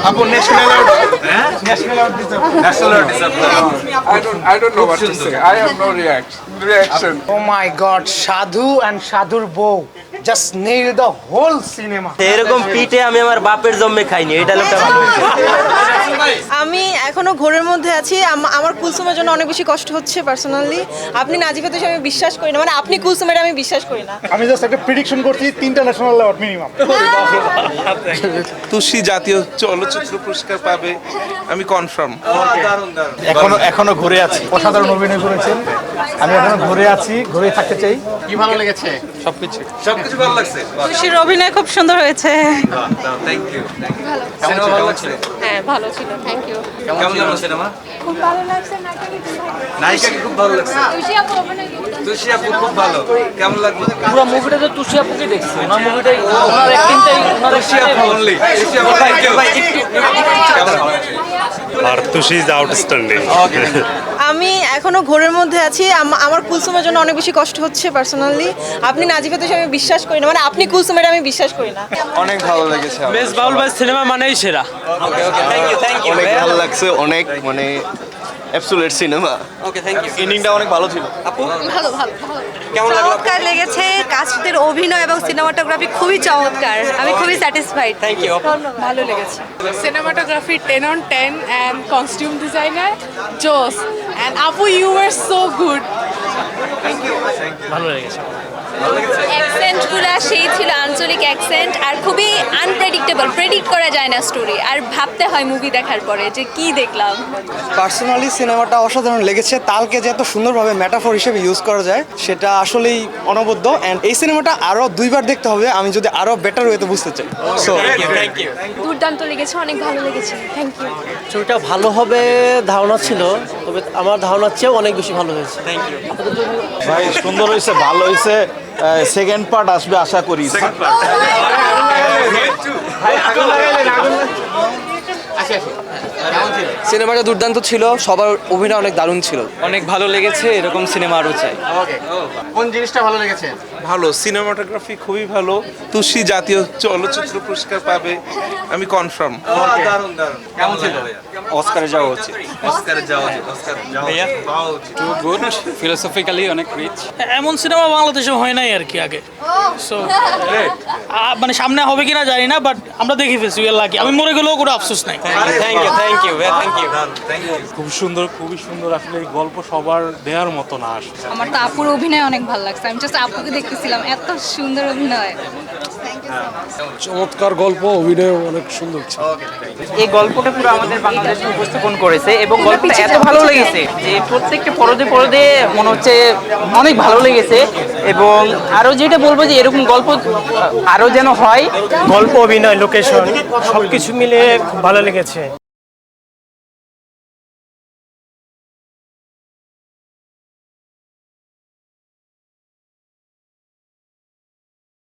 আপু national award national award দিতে national award দিতে I don't know what to say. I have no reaction. Oh my god, Sadhu and Sadhur Bow just nailed the whole cinema. এরকম পিঠে আমি আমার বাপের জন্মে খাইনি, এটা লোকটা ভালো হয়েছে। আমি এখনো ঘোরের মধ্যে আছি। আমার কুলসুমের জন্য অনেক বেশি কষ্ট হচ্ছে পার্সোনালি। আপনি নাজিফাতে আমি বিশ্বাস করি না, মানে আপনি কুলসুমের আমি বিশ্বাস করি না। আমি জাস্ট একটা প্রেডিকশন করছি 3টা ন্যাশনাল অ্যাওয়ার্ড মিনিমাম। তুষি জাতীয় চলচ্চিত্র পুরস্কার পাবে, আমি কনফার্ম। এখনো ঘুরে আছি। অসাধারণ অভিনয় করেছেন, আমি এখনো ঘুরে আছি, ঘুরে থাকতে চাই। কি ভালো লেগেছে? সবকিছু ভালো লাগছে। খুশির অভিনয় খুব সুন্দর হয়েছে। Thank you. সিনেমা ভালো লাগছে? হ্যাঁ ভালো ছিল, থ্যাংক ইউ। কেমন লাগলো সিনেমা? খুব ভালো লাগছে। নায়িকাকে খুব ভালো লাগছে। তুষি আপু খুব ভালো। কেমন লাগলো? পুরো মুভিটাতে তুষি আপুকে দেখছি, ওনার মুভিটাই ওনার অ্যাক্টিংটাই তুষি আপু অনলি। তুষি আপু থ্যাংক ইউ। আর তুষি ইজ আউটস্ট্যান্ডিং। আমি এখনো ঘোরের মধ্যে আছি। আমার কুলসুমের জন্য অনেক বেশি কষ্ট হচ্ছে পার্সোনালি। আপনি নাজিফাতে আমি বিশ্বাস করি না, মানে আপনি কুলসুমের আমি বিশ্বাস করি না। অনেক ভালো লেগেছে। বেশ বাউল ভাই সিনেমা মানেই সেরা। Thank you. অনেক ভালো লাগছে, অনেক মানে absolute cinema. Okay thank you. ইনিংটা অনেক ভালো ছিল। আপু ভালো ভালো ভালো কেমন লাগলো? চমৎকার লেগেছে, কাস্টের অভিনয় এবং সিনেমাটোগ্রাফি খুবই চমৎকার। আমি খুবই স্যাটিসফাইড। Thank you. ভালো লেগেছে। Cinematography 10 on 10 and costume designer Joss and Apu, you were so good. ভালো লেগেছে। অ্যাকসেন্টগুলো সেই ছিল, আঞ্চলিক অ্যাকসেন্ট, আর খুবই আনপ্রেডিক্টেবল, প্রেডিক্ট করা যায় না স্টোরি, আর ভাবতে হয় মুভি দেখার পরে যে কি দেখলাম। পার্সোনালি সিনেমাটা অসাধারণ লেগেছে। তালকে যে এত সুন্দরভাবে মেটাফোর হিসেবে ইউজ করা যায় সেটা আসলেই অনবদ্য। অ্যান্ড এই সিনেমাটা আরও 2বার দেখতে হবে আমি যদি আরও বেটার ওয়েতে বুঝতে চাই। So thank you. দুর্দান্ত লেগেছে, অনেক ভালো লেগেছে, থ্যাংক ইউ। ছবিটা ভালো হবে ধারণা ছিল, তবে আমার ধারণার চেয়েও অনেক বেশি ভালো হয়েছে। Thank you. ভাই সুন্দর হয়েছে, ভালো হয়েছে। সেকেন্ড পার্ট আসবে আশা করি। সিনেমাটা দুর্দান্ত ছিল, সবার অভিনয় অনেক দারুণ ছিল। অনেক ভালো লেগেছে, এরকম সিনেমা আরও চাই। কোন জিনিসটা ভালো লেগেছে? ভালো সিনেমাটোগ্রাফি খুবই ভালো। তুষি জাতীয় চলচ্চিত্র পুরস্কার পাবে, আমি কনফার্ম। দারুণ দারুণ। কেমন ছিল? অস্কারে যাওয়া উচিত। অস্কারে যাওয়া উচিত। অস্কার যাওয়া উচিত। গুড, ফিলোসফিক্যালি অনেক রিচ। এমন সিনেমা বাংলাদেশে হয় নাই আর কি আগে। সো মানে সামনে হবে কিনা জানি না, বাট আমরা দেখে ফেলছি, উই আর লাকি। আমি মরে গেলেও কোনো আফসোস নাই। Thank you thank you thank you thank you. খুব সুন্দর। আসলে এই গল্প সবার দেওয়ার মতো না আসলে। আমার তো আপুর অভিনয় অনেক ভালো লাগছে। আমি জাস্ট আপুকে দেখতেছিলাম, এত সুন্দর অভিনয়। চমৎকার গল্প, অভিনয় অনেক সুন্দর ছিল। এই গল্পটা পুরো আমাদের বাংলাদেশে উপস্থাপন করেছে এবং গল্পটা এত ভালো লেগেছে যে প্রত্যেকটা পরদে মনে হচ্ছে অনেক ভালো লেগেছে। এবং আরও যেটা বলবো যে এরকম গল্প আরও যেন হয়। গল্প, অভিনয়, লোকেশন সবকিছু মিলে খুব ভালো লেগেছে।